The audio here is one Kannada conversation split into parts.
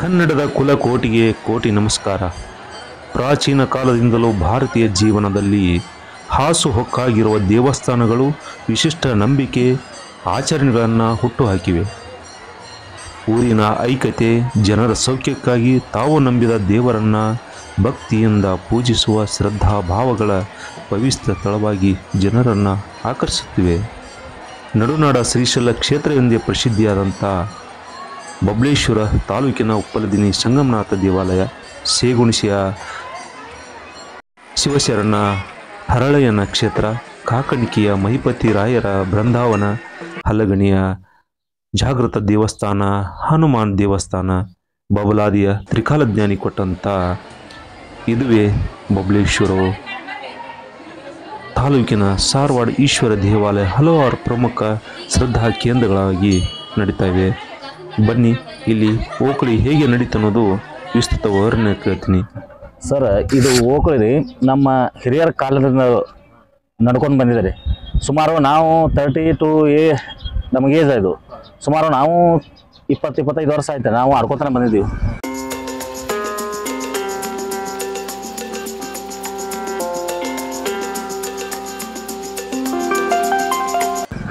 ಕನ್ನಡದ ಕುಲಕೋಟಿಗೆ ಕೋಟಿ ನಮಸ್ಕಾರ. ಪ್ರಾಚೀನ ಕಾಲದಿಂದಲೂ ಭಾರತೀಯ ಜೀವನದಲ್ಲಿ ಹಾಸುಹೊಕ್ಕಾಗಿರುವ ದೇವಸ್ಥಾನಗಳು ವಿಶಿಷ್ಟ ನಂಬಿಕೆ ಆಚರಣೆಗಳನ್ನು ಹುಟ್ಟುಹಾಕಿವೆ. ಊರಿನ ಐಕ್ಯತೆ, ಜನರ ಸೌಖ್ಯಕ್ಕಾಗಿ ತಾವು ನಂಬಿದ ದೇವರನ್ನು ಭಕ್ತಿಯಿಂದ ಪೂಜಿಸುವ ಶ್ರದ್ಧಾಭಾವಗಳ ಪವಿತ್ರ ಸ್ಥಳವಾಗಿ ಜನರನ್ನು ಆಕರ್ಷಿಸುತ್ತಿವೆ. ನಡುನಾಡ ಶ್ರೀಶೈಲ ಕ್ಷೇತ್ರ ಎಂದೇ ಪ್ರಸಿದ್ಧಿಯಾದಂಥ ಬಬಲೇಶ್ವರ ತಾಲೂಕಿನ ಉಪ್ಪಲದಿನಿ ಸಂಗಮನಾಥ ದೇವಾಲಯ, ಸೇಗುಣಿಸಿಯ ಶಿವಶರಣ ಹರಳಯ್ಯನ ಕ್ಷೇತ್ರ, ಕಾಕಣಿಕೆಯ ಮಹಿಪತಿ ರಾಯರ ಬೃಂದಾವನ, ಹಲಗಣಿಯ ಜಾಗೃತ ದೇವಸ್ಥಾನ, ಹನುಮಾನ್ ದೇವಸ್ಥಾನ, ಬಬಲಾದಿಯ ತ್ರಿಕಾಲಜ್ಞಾನಿ ಕೊಟ್ಟಂಥ ಇದುವೇ ಬಬಲೇಶ್ವರ ತಾಲೂಕಿನ ಸಾರವಾಡ ಈಶ್ವರ ದೇವಾಲಯ ಹಲವಾರು ಪ್ರಮುಖ ಶ್ರದ್ಧಾ ಕೇಂದ್ರಗಳಾಗಿ ನಡೀತಾ ಇವೆ. ಬನ್ನಿ, ಇಲ್ಲಿ ಓಕಳಿ ಹೇಗೆ ನಡೀತಾ ಅನ್ನೋದು ವಿಸ್ತೃತ ವಿವರಣೆ ಕೇಳ್ತೀನಿ. ಸರ್, ಇದು ಓಕಳಿ ನಮ್ಮ ಹಿರಿಯರ ಕಾಲದಿಂದ ನಡ್ಕೊಂಡು ಬಂದಿದ್ದಾರೆ. ಸುಮಾರು ನಾವು 32 ನಮಗೆ ಏಜ್ ಇದು. ಸುಮಾರು ನಾವು 20-25 ವರ್ಷ ಆಯ್ತು ನಾವು ಆಡ್ಕೊತಾನೆ ಬಂದಿದ್ದೀವಿ.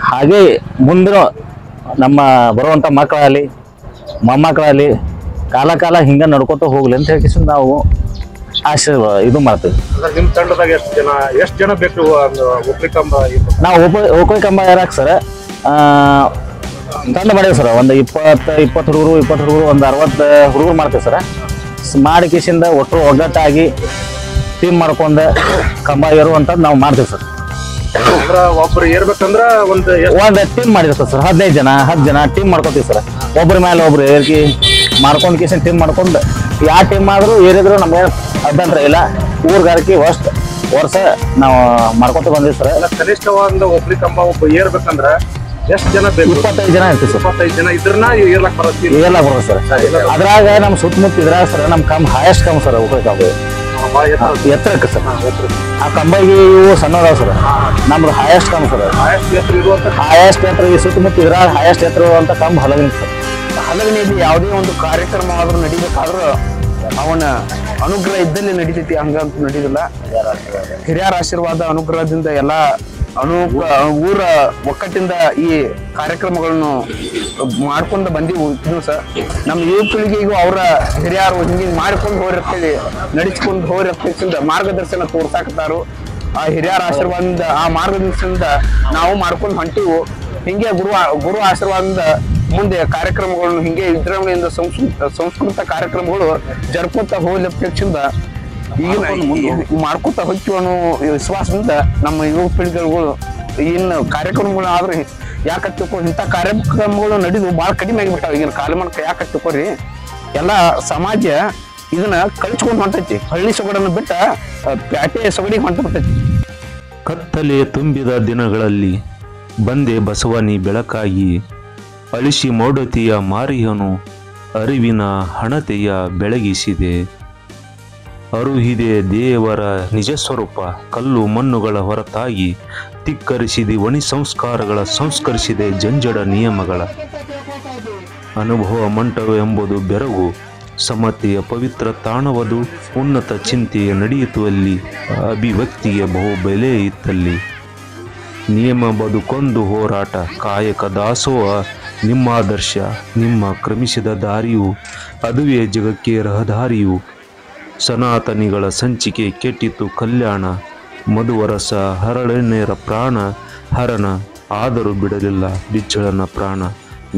ಹಾಗೆ ಮುಂದಿನ ನಮ್ಮ ಬರುವಂಥ ಮಕ್ಕಳಲ್ಲಿ ಮೊಮ್ಮಕ್ಕಳಲ್ಲಿ ಕಾಲ ಹಿಂಗೆ ನಡ್ಕೊತ ಹೋಗ್ಲಿ ಅಂತ ಹೇಳಿ ನಾವು ಇದು ಮಾಡ್ತೀವಿ. ನಿಮ್ಮ ತಂಡದಾಗ ಎಷ್ಟು ಜನ ಬೇಕು? ಒಕ್ಕಲಿ ಕಂಬ ನಾವು ಒಕ್ಕಲಿ ಕಂಬ ಯಾರಕ್ಕೆ ಸರ್ ತಂಡ ಮಾಡೀವಿ ಸರ್. ಒಂದು 20 ಹುಡುಗರು ಒಂದು 60 ಹುಡುಗರು ಮಾಡ್ತೀವಿ ಸರ್. ಮಾಡಿ ಕಿಸಿಂದ ಒಟ್ಟು ಒಗ್ಗಟ್ಟಾಗಿ ಟೀಮ್ ಮಾಡ್ಕೊಂಡು ಕಂಬ ಏರುವಂಥದ್ದು ನಾವು ಮಾಡ್ತೀವಿ ಸರ್. ಒಬ್ರು ಏರ್ಬೇಕಂದ್ರ ಒಂದು ಟೀಮ್ ಮಾಡಿರ್ತೀವಿ ಸರ್. 10 ಜನ ಟೀಮ್ ಮಾಡ್ಕೊತೀವಿ ಸರ್. ಒಬ್ರ ಮೇಲೆ ಒಬ್ರು ಏರ್ಕಿ ಮಾಡ್ಕೊಂಡು ಕಿಸಿನ ಟೀಮ್ ಮಾಡ್ಕೊಂಡು ಯಾವ ಟೀಮ್ ಆದರೂ ಏರಿದ್ರು ನಮ್ಗೆ ಅಭ್ಯಂತರ ಇಲ್ಲ. ಊರ್ಗಾರಿಕೆ ವರ್ಷ ನಾವು ಮಾಡ್ಕೊತ ಬಂದಿವಿ ಸರ್. ಕನಿಷ್ಠ ಒಂದು ಒಕ್ಕಲಿ ಕಂಬ ಒಬ್ಬ ಏರ್ಬೇಕಂದ್ರ ಎಷ್ಟು ಜನ ಬೇಕು? 25 ಜನ ಇರ್ತೀವಿ ಸರ್. 25 ಜನ ಇದ್ರನ್ನ ಏರ್ಲಕ್ ಬರುತ್ತೆ ಸರ್. ಅದ್ರಾಗ ನಮ್ಮ ಸುತ್ತಮುತ್ತ ಇದ್ರಾಗ ಸರ್ ನಮ್ಮ ಕಂಬ ಹೈಯೆಸ್ಟ್ ಕಂಬ ಸರ್. ಒಕ್ಕಲಿ ಕಂಬ ಎತ್ತರಕ್ಕೆ ಸರ್. ಆ ಕಂಬಗೆ ಇವು ಸಣ್ಣದಾವ ಸರ್. ನಮ್ದು ಹೈಯೆಸ್ಟ್ ಕಂಬ ಸರ್. ಹೈಯೆಸ್ಟ್ ಎತ್ತರ ಈ ಸುತ್ತಮುತ್ತ ಇದ್ರಾಗ ಹೈಯೆಸ್ಟ್ ಎತ್ತರ ಇರುವಂತ ಕಂಬ ಹಲಗಣಿ ಸರ್. ಹಲಗಣಿಯಲ್ಲಿ ಯಾವುದೇ ಒಂದು ಕಾರ್ಯಕ್ರಮ ಆದ್ರೂ ನಡಿಬೇಕಾದ್ರೂ ಅವನ ಅನುಗ್ರಹ ಇದ್ದಲ್ಲಿ ನಡೀತೈತಿ. ಹಂಗಂತೂ ನಡೀದಿಲ್ಲ. ಹಿರಿಯರ ಆಶೀರ್ವಾದ ಅನುಗ್ರಹದಿಂದ ಎಲ್ಲ ಊರ ಒಕ್ಕಟ್ಟಿಂದ ಈ ಕಾರ್ಯಕ್ರಮಗಳನ್ನು ಮಾಡ್ಕೊಂಡು ಬಂದಿವು ಸರ್. ನಮ್ಮ ಯುವ ಪೀಳಿಗೆಗೂ ಅವರ ಹಿರಿಯರು ಹಿಂಗೆ ಮಾಡ್ಕೊಂಡು ಹೋಗಿರ್ತೇಳಿ ನಡೆಸ್ಕೊಂಡು ಹೋಗಿರ್ತೇಳಿ ಮಾರ್ಗದರ್ಶನ ತೋರ್ಸಾಕತ್ತಾರು. ಆ ಹಿರಿಯರ ಆಶೀರ್ವಾದದಿಂದ ಆ ಮಾರ್ಗದರ್ಶನದಿಂದ ನಾವು ಮಾಡ್ಕೊಂಡು ಹೊಂಟಿವು. ಹಿಂಗೆ ಗುರು ಆಶೀರ್ವಾದದಿಂದ ಮುಂದೆ ಕಾರ್ಯಕ್ರಮಗಳನ್ನು ಹಿಂಗೆ ವಿಜೃಂಭಣೆಯಿಂದ ಸಂಸ್ಕೃತ ಕಾರ್ಯಕ್ರಮಗಳು ಜರುಪುತ್ತಾ ಹೋಗ್ಲಿಂದ ಈಗಿನ ಮಾಡ್ಕೊತಾ ಹೋಗ್ತೀವಿ ಅನ್ನೋ ವಿಶ್ವಾಸದಿಂದ ನಮ್ಮ ಯುವ ಪೀಳಿಗೆಗಳು ಇನ್ನು ಕಾರ್ಯಕ್ರಮಗಳು ಆದ್ರೆ ಯಾಕೆ ತಿಳ್ಕೊಂಡು ಇಂಥ ಕಾರ್ಯಕ್ರಮಗಳು ನಡೆದು ಭಾಳ ಕಡಿಮೆ ಆಗಿಬಿಟ್ಟಾವ. ಈಗಿನ ಕಾಲಮಾನಕ್ಕೆ ಯಾಕೆ ತಿಳ್ಕೊರಿ, ಎಲ್ಲ ಸಮಾಜ ಇದನ್ನ ಕಳಿಸ್ಕೊಂಡು ಹೊಂಟೈತಿ. ಹಳ್ಳಿ ಸೊಗಡನ್ನು ಬಿಟ್ಟ ಪ್ಯಾಟೆ ಸೊಗಡಿಗೆ ಹೊಂಟಬಿಟ್ಟೈತಿ. ಕತ್ತಲೆ ತುಂಬಿದ ದಿನಗಳಲ್ಲಿ ಬಂದೆ ಬಸವನಿ ಬೆಳಕಾಗಿ, ಅಳಿಸಿ ಮೌಢ್ಯತೆಯ ಮಾರಿಯನು ಅರಿವಿನ ಹಣತೆಯ ಬೆಳಗಿಸಿದೆ. ಅರುಹಿದೆ ದೇವರ ನಿಜ ಸ್ವರೂಪ, ಕಲ್ಲು ಮಣ್ಣುಗಳ ಹೊರತಾಗಿ ಧಿಕ್ಕರಿಸಿದೆ ವಣಿ ಸಂಸ್ಕಾರಗಳ, ಸಂಸ್ಕರಿಸಿದೆ ಜಂಜಡ ನಿಯಮಗಳ. ಅನುಭವ ಮಂಟವ ಎಂಬುದು ಬೆರಗು, ಸಮತೆಯ ಪವಿತ್ರ ತಾಣವದು, ಉನ್ನತ ಚಿಂತೆಯ ನಡೆಯಿತು ಅಲ್ಲಿ, ಅಭಿವ್ಯಕ್ತಿಗೆ ಬಹು ಬೆಲೆ ಇತ್ತಲ್ಲಿ. ನಿಯಮ ಬದುಕೊಂದು ಹೋರಾಟ, ಕಾಯಕ ದಾಸೋಹ ನಿಮ್ಮಾದರ್ಶ, ನಿಮ್ಮ ಕ್ರಮಿಸಿದ ದಾರಿಯು ಅದುವೇ ಜಗಕ್ಕೆ ರಹದಾರಿಯು. ಸನಾತನಿಗಳ ಸಂಚಿಕೆ ಕೆಟ್ಟಿತು ಕಲ್ಯಾಣ, ಮಧುವರಸ ಹರಳೆಣ್ಣೆರ ಪ್ರಾಣ ಹರಣ, ಆದರೂ ಬಿಡಲಿಲ್ಲ ಬಿಚ್ಚಳನ ಪ್ರಾಣ.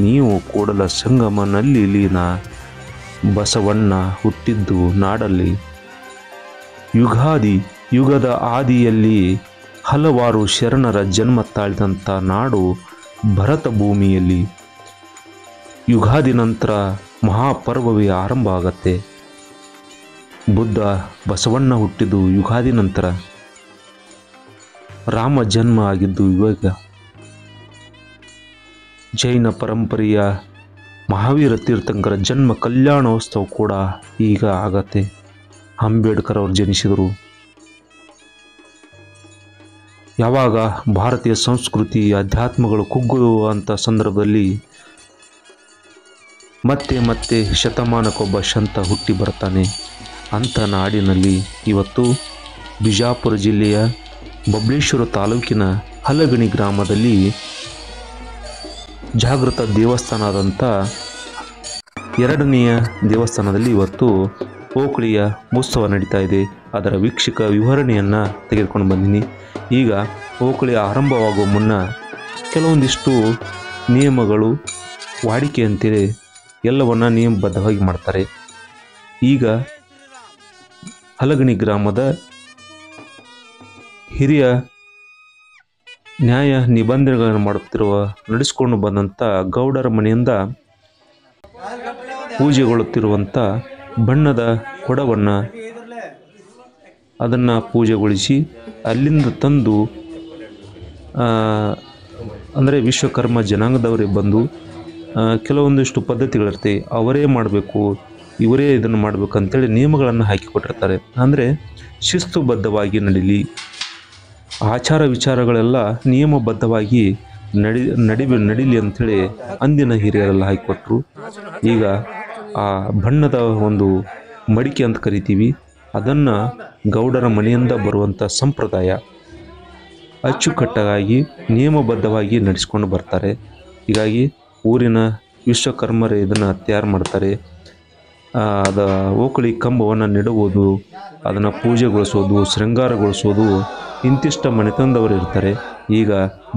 ನೀವು ಕೂಡಲ ಸಂಗಮನಲ್ಲಿ ಲೀನ, ಬಸವಣ್ಣ ಹುಟ್ಟಿದ್ದು ನಾಡಲ್ಲಿ. ಯುಗಾದಿ ಯುಗದ ಆದಿಯಲ್ಲಿ ಹಲವಾರು ಶರಣರ ಜನ್ಮ ತಾಳಿದಂಥ ನಾಡು ಭರತ ಭೂಮಿಯಲ್ಲಿ. ಯುಗಾದಿ ನಂತರ ಮಹಾಪರ್ವವೇ ಆರಂಭ ಆಗತ್ತೆ. ಬುದ್ಧ ಬಸವಣ್ಣ ಹುಟ್ಟಿದ್ದು ಯುಗಾದಿ ನಂತರ, ರಾಮ ಜನ್ಮ ಆಗಿದ್ದು ಇವಾಗ. ಜೈನ ಪರಂಪರೆಯ ಮಹಾವೀರ ತೀರ್ಥಂಕರ ಜನ್ಮ ಕಲ್ಯಾಣೋತ್ಸವ ಕೂಡ ಈಗ ಆಗತ್ತೆ. ಅಂಬೇಡ್ಕರ್ ಅವರು ಜನಿಸಿದರು. ಯಾವಾಗ ಭಾರತೀಯ ಸಂಸ್ಕೃತಿ ಅಧ್ಯಾತ್ಮಗಳು ಕುಗ್ಗುವಂಥ ಸಂದರ್ಭದಲ್ಲಿ ಮತ್ತೆ ಮತ್ತೆ ಶತಮಾನಕ್ಕೊಬ್ಬ ಶಂತ ಹುಟ್ಟಿ ಬರ್ತಾನೆ ಅಂಥ ನಾಡಿನಲ್ಲಿ ಇವತ್ತು ಬಿಜಾಪುರ ಜಿಲ್ಲೆಯ ಬಬಲೇಶ್ವರ ತಾಲೂಕಿನ ಹಲಗಣಿ ಗ್ರಾಮದಲ್ಲಿ ಜಾಗೃತ ದೇವಸ್ಥಾನದಂಥ ಎರಡನೆಯ ದೇವಸ್ಥಾನದಲ್ಲಿ ಇವತ್ತು ಓಕಳಿಯ ಉತ್ಸವ ನಡೀತಾ ಇದೆ. ಅದರ ವೀಕ್ಷಕ ವಿವರಣೆಯನ್ನು ತೆಗೆದುಕೊಂಡು ಬಂದೀನಿ. ಈಗ ಓಕಳಿ ಆರಂಭವಾಗುವ ಮುನ್ನ ಕೆಲವೊಂದಿಷ್ಟು ನಿಯಮಗಳು ವಾಡಿಕೆ ಅಂತೇಳಿ ಎಲ್ಲವನ್ನ ನಿಯಮಬದ್ಧವಾಗಿ ಮಾಡ್ತಾರೆ. ಈಗ ಹಲಗಣಿ ಗ್ರಾಮದ ಹಿರಿಯ ನ್ಯಾಯ ನಿಬಂಧನೆಗಳನ್ನು ಮಾಡುತ್ತಿರುವ ನಡೆಸಿಕೊಂಡು ಬಂದಂಥ ಗೌಡರ ಮನೆಯಿಂದ ಪೂಜೆಗೊಳ್ಳುತ್ತಿರುವಂಥ ಬಣ್ಣದ ಕೊಡವನ್ನು ಅದನ್ನು ಪೂಜೆಗೊಳಿಸಿ ಅಲ್ಲಿಂದ ತಂದು ಅಂದರೆ ವಿಶ್ವಕರ್ಮ ಜನಾಂಗದವರೇ ಬಂದು ಕೆಲವೊಂದಿಷ್ಟು ಪದ್ಧತಿಗಳಿರ್ತವೆ, ಅವರೇ ಮಾಡಬೇಕು, ಇವರೇ ಇದನ್ನು ಮಾಡಬೇಕು ಅಂತೇಳಿ ನಿಯಮಗಳನ್ನು ಹಾಕಿಕೊಟ್ಟಿರ್ತಾರೆ. ಅಂದರೆ ಶಿಸ್ತುಬದ್ಧವಾಗಿ ನಡೀಲಿ, ಆಚಾರ ವಿಚಾರಗಳೆಲ್ಲ ನಿಯಮಬದ್ಧವಾಗಿ ನಡೀಲಿ ಅಂಥೇಳಿ ಅಂದಿನ ಹಿರಿಯರೆಲ್ಲ ಹಾಕಿಕೊಟ್ರು. ಈಗ ಆ ಬಣ್ಣದ ಒಂದು ಮಡಿಕೆ ಅಂತ ಕರಿತೀವಿ, ಅದನ್ನು ಗೌಡರ ಮನೆಯಿಂದ ಬರುವಂಥ ಸಂಪ್ರದಾಯ ಅಚ್ಚುಕಟ್ಟಾಗಿ ನಿಯಮಬದ್ಧವಾಗಿ ನಡೆಸ್ಕೊಂಡು ಬರ್ತಾರೆ. ಹೀಗಾಗಿ ಊರಿನ ವಿಶ್ವಕರ್ಮರೇ ಇದನ್ನು ತಯಾರು ಮಾಡ್ತಾರೆ. ಅದ ಓಕಳಿ ಕಂಬವನ್ನು ನೆಡುವುದು, ಅದನ್ನು ಪೂಜೆಗೊಳಿಸೋದು, ಶೃಂಗಾರಗೊಳಿಸೋದು ಇಂತಿಷ್ಟ ಮನೆತನದವರು ಇರ್ತಾರೆ. ಈಗ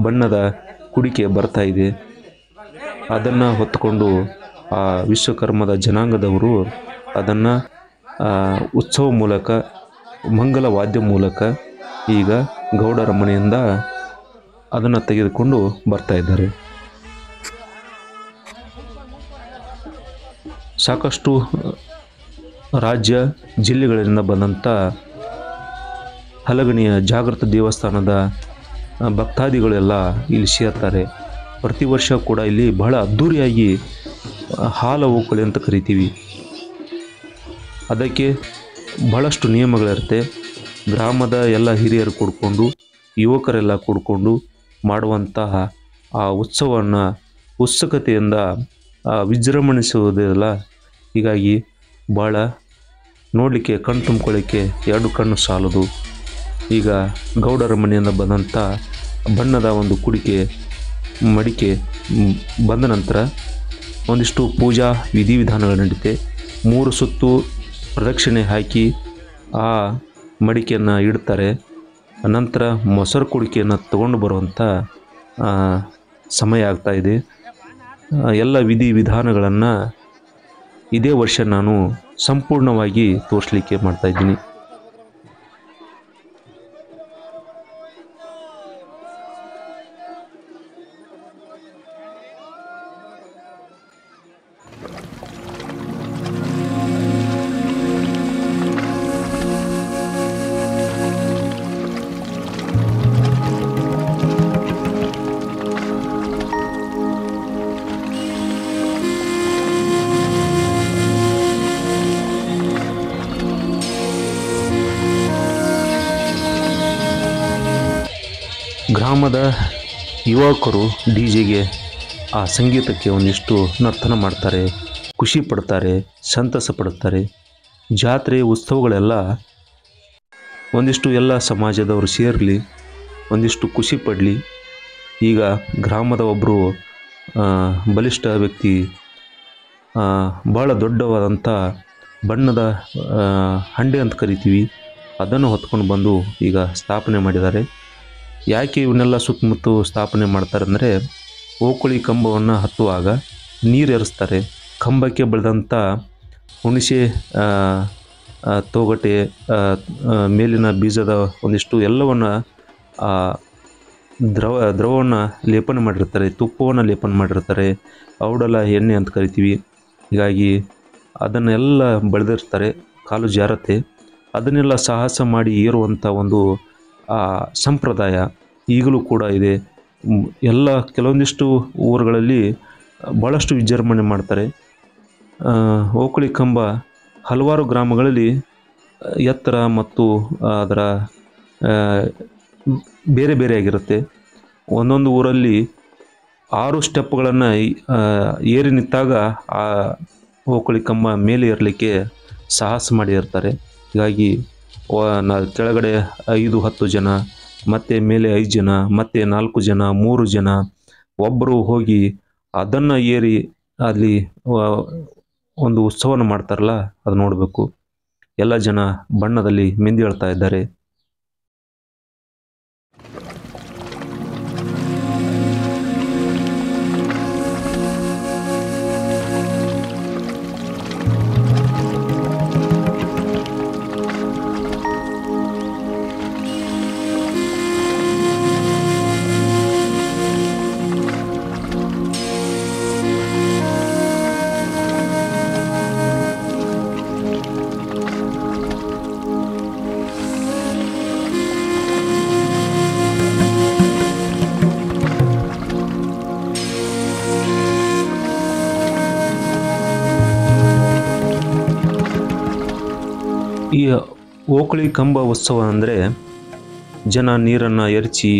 ಬಣ್ಣದ ಕುಡಿಕೆ ಬರ್ತಾ ಇದೆ, ಅದನ್ನು ಹೊತ್ತುಕೊಂಡು ಆ ವಿಶ್ವಕರ್ಮದ ಜನಾಂಗದವರು ಅದನ್ನು ಉತ್ಸವ ಮೂಲಕ, ಮಂಗಲ ವಾದ್ಯ ಮೂಲಕ ಈಗ ಗೌಡರ ಮನೆಯಿಂದ ಅದನ್ನು ತೆಗೆದುಕೊಂಡು ಬರ್ತಾ ಇದ್ದಾರೆ. ಸಾಕಷ್ಟು ರಾಜ್ಯ ಜಿಲ್ಲೆಗಳಿಂದ ಬಂದಂಥ ಹಲಗಣಿಯ ಜಾಗೃತ ದೇವಸ್ಥಾನದ ಭಕ್ತಾದಿಗಳೆಲ್ಲ ಇಲ್ಲಿ ಸೇರ್ತಾರೆ. ಪ್ರತಿ ವರ್ಷ ಕೂಡ ಇಲ್ಲಿ ಬಹಳ ಅದ್ಧೂರಿಯಾಗಿ ಹಾಲ ಓಕಳಿ ಅಂತ ಕರಿತೀವಿ. ಅದಕ್ಕೆ ಬಹಳಷ್ಟು ನಿಯಮಗಳಿರುತ್ತೆ. ಗ್ರಾಮದ ಎಲ್ಲ ಹಿರಿಯರು ಕೂಡಿಕೊಂಡು, ಯುವಕರೆಲ್ಲ ಕೂಡಿಕೊಂಡು ಮಾಡುವಂತಹ ಆ ಉತ್ಸವವನ್ನು ಉತ್ಸುಕತೆಯಿಂದ ವಿಜೃಂಭಿಸುವುದಿಲ್ಲ. ಹೀಗಾಗಿ ಭಾಳ ನೋಡಲಿಕ್ಕೆ ಕಣ್ಣು ತುಂಬಿಕೊಳ್ಳಿಕ್ಕೆ ಎರಡು ಕಣ್ಣು ಸಾಲದು. ಈಗ ಗೌಡರ ಮನೆಯಿಂದ ಬಂದಂಥ ಬಣ್ಣದ ಒಂದು ಕುಡಿಕೆ ಮಡಿಕೆ ಬಂದ ನಂತರ ಒಂದಿಷ್ಟು ಪೂಜಾ ವಿಧಿವಿಧಾನಗಳು ನಡೀತೆ. 3 ಸುತ್ತು ಪ್ರದಕ್ಷಿಣೆ ಹಾಕಿ ಆ ಮಡಿಕೆಯನ್ನು ಇಡ್ತಾರೆ. ನಂತರ ಮೊಸರು ಕುಡಿಕೆಯನ್ನು ತಗೊಂಡು ಬರುವಂಥ ಸಮಯ ಆಗ್ತಾಯಿದೆ. ಎಲ್ಲ ವಿಧಿವಿಧಾನಗಳನ್ನು ಇದೇ ವರ್ಷ ನಾನು ಸಂಪೂರ್ಣವಾಗಿ ತೋರಿಸಲಿಕ್ಕೆ ಮಾಡ್ತಾಯಿದ್ದೀನಿ. ಗ್ರಾಮದ ಯುವಕರು ಡಿಜೆಗೆ ಆ ಸಂಗೀತಕ್ಕೆ ಒಂದಿಷ್ಟು ನರ್ತನ ಮಾಡ್ತಾರೆ, ಖುಷಿ ಪಡ್ತಾರೆ, ಸಂತಸ ಪಡುತ್ತಾರೆ. ಜಾತ್ರೆ ಉತ್ಸವಗಳೆಲ್ಲ ಒಂದಿಷ್ಟು ಎಲ್ಲ ಸಮಾಜದವರು ಸೇರಲಿ, ಒಂದಿಷ್ಟು ಖುಷಿ ಪಡಲಿ. ಈಗ ಗ್ರಾಮದ ಒಬ್ಬರು ಬಲಿಷ್ಠ ವ್ಯಕ್ತಿ ಭಾಳ ದೊಡ್ಡವಾದಂಥ ಬಣ್ಣದ ಹಂಡೆ ಅಂತ ಕರಿತೀವಿ, ಅದನ್ನು ಹೊತ್ಕೊಂಡು ಬಂದು ಈಗ ಸ್ಥಾಪನೆ ಮಾಡಿದ್ದಾರೆ. ಯಾಕೆ ಇವನ್ನೆಲ್ಲ ಸುತ್ತಮುತ್ತ ಸ್ಥಾಪನೆ ಮಾಡ್ತಾರೆ ಅಂದರೆ, ಓಕಳಿ ಕಂಬವನ್ನು ಹತ್ತುವಾಗ ನೀರು ಎರಸ್ತಾರೆ. ಕಂಬಕ್ಕೆ ಬೆಳೆದಂಥ ಹುಣಸೆ ತೊಗಟೆ ಮೇಲಿನ ಬೀಜದ ಒಂದಿಷ್ಟು ಎಲ್ಲವನ್ನು ದ್ರವವನ್ನು ಲೇಪನ ಮಾಡಿರ್ತಾರೆ, ತುಪ್ಪವನ್ನು ಲೇಪನ ಮಾಡಿರ್ತಾರೆ, ಔಡಲ ಎಣ್ಣೆ ಅಂತ ಕರಿತೀವಿ. ಹೀಗಾಗಿ ಅದನ್ನೆಲ್ಲ ಬೆಳೆದಿರ್ತಾರೆ. ಕಾಲು ಜಾರತ್ತೆ, ಅದನ್ನೆಲ್ಲ ಸಾಹಸ ಮಾಡಿ ಏರುವಂಥ ಒಂದು ಸಂಪ್ರದಾಯ ಈಗಲೂ ಕೂಡ ಇದೆ. ಎಲ್ಲ ಕೆಲವೊಂದಿಷ್ಟು ಊರುಗಳಲ್ಲಿ ಭಾಳಷ್ಟು ವಿಜೃಂಭಣೆ ಮಾಡ್ತಾರೆ. ಓಕಳಿ ಕಂಬ ಹಲವಾರು ಗ್ರಾಮಗಳಲ್ಲಿ ಎತ್ತರ ಮತ್ತು ಅದರ ಬೇರೆ ಬೇರೆಯಾಗಿರುತ್ತೆ. ಒಂದೊಂದು ಊರಲ್ಲಿ 6 ಸ್ಟೆಪ್ಗಳನ್ನು ಏರಿ ನಿಂತಾಗ ಆ ಓಕಳಿ ಕಂಬ ಮೇಲೆ ಏರಲಿಕ್ಕೆ ಸಾಹಸ ಮಾಡಿರ್ತಾರೆ. ಹೀಗಾಗಿ ಕೆಳಗಡೆ 5-10 ಜನ, ಮತ್ತು ಮೇಲೆ 5 ಜನ, ಮತ್ತು 4 ಜನ, 3 ಜನ ಒಬ್ಬರು ಹೋಗಿ ಅದನ್ನು ಏರಿ ಅಲ್ಲಿ ಒಂದು ಉತ್ಸವನ ಮಾಡ್ತಾರಲ್ಲ, ಅದು ನೋಡಬೇಕು. ಎಲ್ಲ ಜನ ಬಣ್ಣದಲ್ಲಿ ಮೆಂದಿ ಹೇಳ್ತಾ ಇದ್ದಾರೆ. ಈ ಓಕಳಿ ಕಂಬ ಉತ್ಸವ ಅಂದರೆ ಜನ ನೀರನ್ನು ಎರಚಿ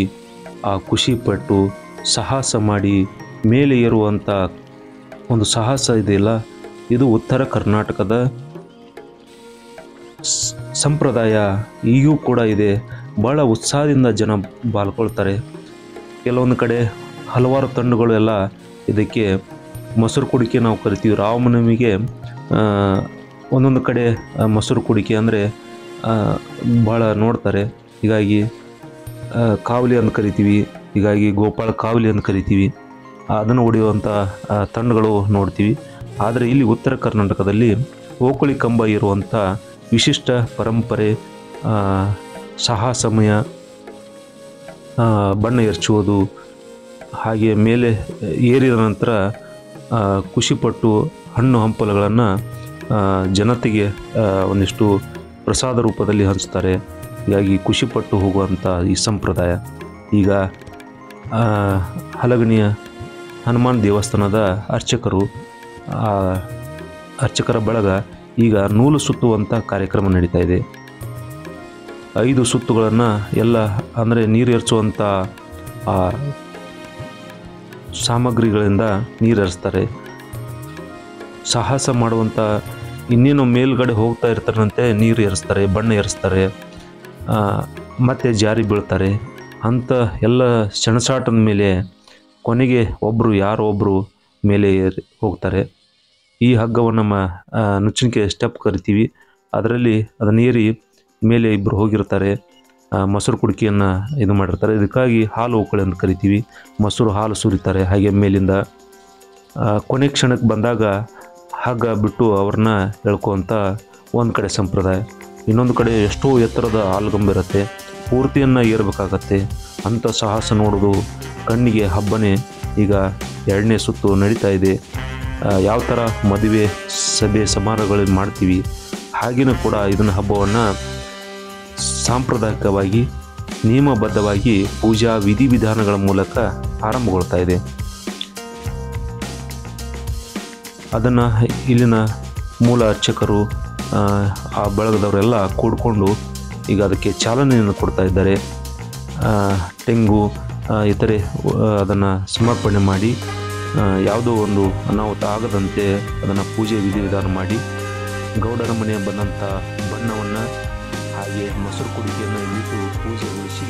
ಆ ಖುಷಿಪಟ್ಟು ಸಾಹಸ ಮಾಡಿ ಮೇಲೆ ಏರುವಂಥ ಒಂದು ಸಾಹಸ ಇದೆಯಲ್ಲ, ಇದು ಉತ್ತರ ಕರ್ನಾಟಕದ ಸಂಪ್ರದಾಯ ಈಗೂ ಕೂಡ ಇದೆ. ಭಾಳ ಉತ್ಸಾಹದಿಂದ ಜನ ಪಾಲ್ಗೊಳ್ತಾರೆ. ಕೆಲವೊಂದು ಕಡೆ ಹಲವಾರು ತಂಡಗಳು ಎಲ್ಲ ಇದಕ್ಕೆ ಮೊಸರು ಕುಡಿಕೆ ನಾವು ಕರಿತೀವಿ. ರಾಮನವಮಿಗೆ ಒಂದೊಂದು ಕಡೆ ಮೊಸರು ಕುಡಿಕೆ ಅಂದರೆ ಭಾಳ ನೋಡ್ತಾರೆ. ಹೀಗಾಗಿ ಕಾವಲಿ ಅಂತ ಕರಿತೀವಿ. ಹೀಗಾಗಿ ಗೋಪಾಳ ಕಾವಲಿ ಅಂತ ಕರಿತೀವಿ. ಅದನ್ನು ಹೊಡೆಯುವಂಥ ತಂಡಗಳು ನೋಡ್ತೀವಿ. ಆದರೆ ಇಲ್ಲಿ ಉತ್ತರ ಕರ್ನಾಟಕದಲ್ಲಿ ಓಕಳಿ ಕಂಬ ಇರುವಂಥ ವಿಶಿಷ್ಟ ಪರಂಪರೆ, ಸಾಹಸಮಯ ಬಣ್ಣ ಎರಚುವುದು, ಹಾಗೆ ಮೇಲೆ ಏರಿದ ನಂತರ ಖುಷಿಪಟ್ಟು ಹಣ್ಣು ಹಂಪಲುಗಳನ್ನು ಜನತೆಗೆ ಒಂದಿಷ್ಟು ಪ್ರಸಾದ ರೂಪದಲ್ಲಿ ಹಂಚ್ತಾರೆ. ಹೀಗಾಗಿ ಖುಷಿಪಟ್ಟು ಹೋಗುವಂಥ ಈ ಸಂಪ್ರದಾಯ. ಈಗ ಹಲಗಣಿಯ ಹನುಮಾನ್ ದೇವಸ್ಥಾನದ ಅರ್ಚಕರ ಬಳಗ ಈಗ ನೂಲು ಸುತ್ತುವಂಥ ಕಾರ್ಯಕ್ರಮ ನಡೀತಾ ಇದೆ. 5 ಸುತ್ತುಗಳನ್ನು ಎಲ್ಲ ಅಂದರೆ ನೀರು ಎರಚುವಂಥ ಸಾಮಗ್ರಿಗಳಿಂದ ನೀರು ಎರಚ್ತಾರೆ. ಸಾಹಸ ಮಾಡುವಂಥ ಇನ್ನೇನು ಮೇಲ್ಗಡೆ ಹೋಗ್ತಾ ಇರ್ತಾರಂತೆ ನೀರು ಎರಚ್ತಾರೆ, ಬಣ್ಣ ಎರಚ್ತಾರೆ, ಮತ್ತು ಜಾರಿ ಬೀಳ್ತಾರೆ ಅಂತ ಎಲ್ಲ ಸೆಣಸಾಟದ ಮೇಲೆ ಕೊನೆಗೆ ಯಾರೋ ಒಬ್ಬರು ಮೇಲೆ ಹೋಗ್ತಾರೆ. ಈ ಹಗ್ಗವನ್ನು ನುಚ್ಚಿನಿಕೆ ಸ್ಟೆಪ್ ಕರಿತೀವಿ. ಅದರಲ್ಲಿ ಅದನ್ನು ಏರಿ ಮೇಲೆ ಇಬ್ಬರು ಹೋಗಿರ್ತಾರೆ. ಮೊಸರು ಕುಡಿಕೆಯನ್ನು ಇದು ಮಾಡಿರ್ತಾರೆ. ಇದಕ್ಕಾಗಿ ಹಾಲು ಓಕಳಿ ಅಂತ ಕರಿತೀವಿ. ಮೊಸರು ಹಾಲು ಸುರಿತಾರೆ. ಹಾಗೆ ಮೇಲಿಂದ ಕೊನೆ ಕ್ಷಣಕ್ಕೆ ಬಂದಾಗ ಹಗ್ಗ ಬಿಟ್ಟು ಅವ್ರನ್ನ ಎಳ್ಕೊವಂಥ ಒಂದು ಕಡೆ ಸಂಪ್ರದಾಯ. ಇನ್ನೊಂದು ಕಡೆ ಎಷ್ಟೋ ಎತ್ತರದ ಹಾಲುಗಂಬಿರುತ್ತೆ, ಪೂರ್ತಿಯನ್ನು ಏರಬೇಕಾಗತ್ತೆ. ಅಂಥ ಸಾಹಸ ನೋಡೋದು ಕಣ್ಣಿಗೆ ಹಬ್ಬನೇ. ಈಗ 2ನೇ ಸುತ್ತು ನಡೀತಾ ಇದೆ. ಯಾವ ಥರ ಮದುವೆ ಸಭೆ ಸಮಾರಂಭಗಳಲ್ಲಿ ಮಾಡ್ತೀವಿ ಹಾಗೆಯೂ ಕೂಡ ಇದನ್ನ ಹಬ್ಬವನ್ನು ಸಾಂಪ್ರದಾಯಿಕವಾಗಿ ನಿಯಮಬದ್ಧವಾಗಿ ಪೂಜಾ ವಿಧಿವಿಧಾನಗಳ ಮೂಲಕ ಆರಂಭಗೊಳ್ತಾ ಇದೆ. ಅದನ್ನು ಇಲ್ಲಿನ ಮೂಲ ಅರ್ಚಕರು ಆ ಬಳಗದವರೆಲ್ಲ ಕೂಡಿಕೊಂಡು ಈಗ ಅದಕ್ಕೆ ಚಾಲನೆಯನ್ನು ಕೊಡ್ತಾ ಇದ್ದಾರೆ. ತೆಂಗು ಇತರೆ ಅದನ್ನು ಸಮರ್ಪಣೆ ಮಾಡಿ ಯಾವುದೋ ಒಂದು ಅನಾಹುತ ಆಗದಂತೆ ಅದನ್ನು ಪೂಜೆ ವಿಧಿವಿಧಾನ ಮಾಡಿ ಗೌಡರ ಮನೆಯ ಬಂದಂಥ ಬಣ್ಣವನ್ನು ಹಾಗೆ ಮೊಸರು ಕುಡಿಕೆಯನ್ನು ಇಟ್ಟು ಪೂಜೆಗೊಳಿಸಿ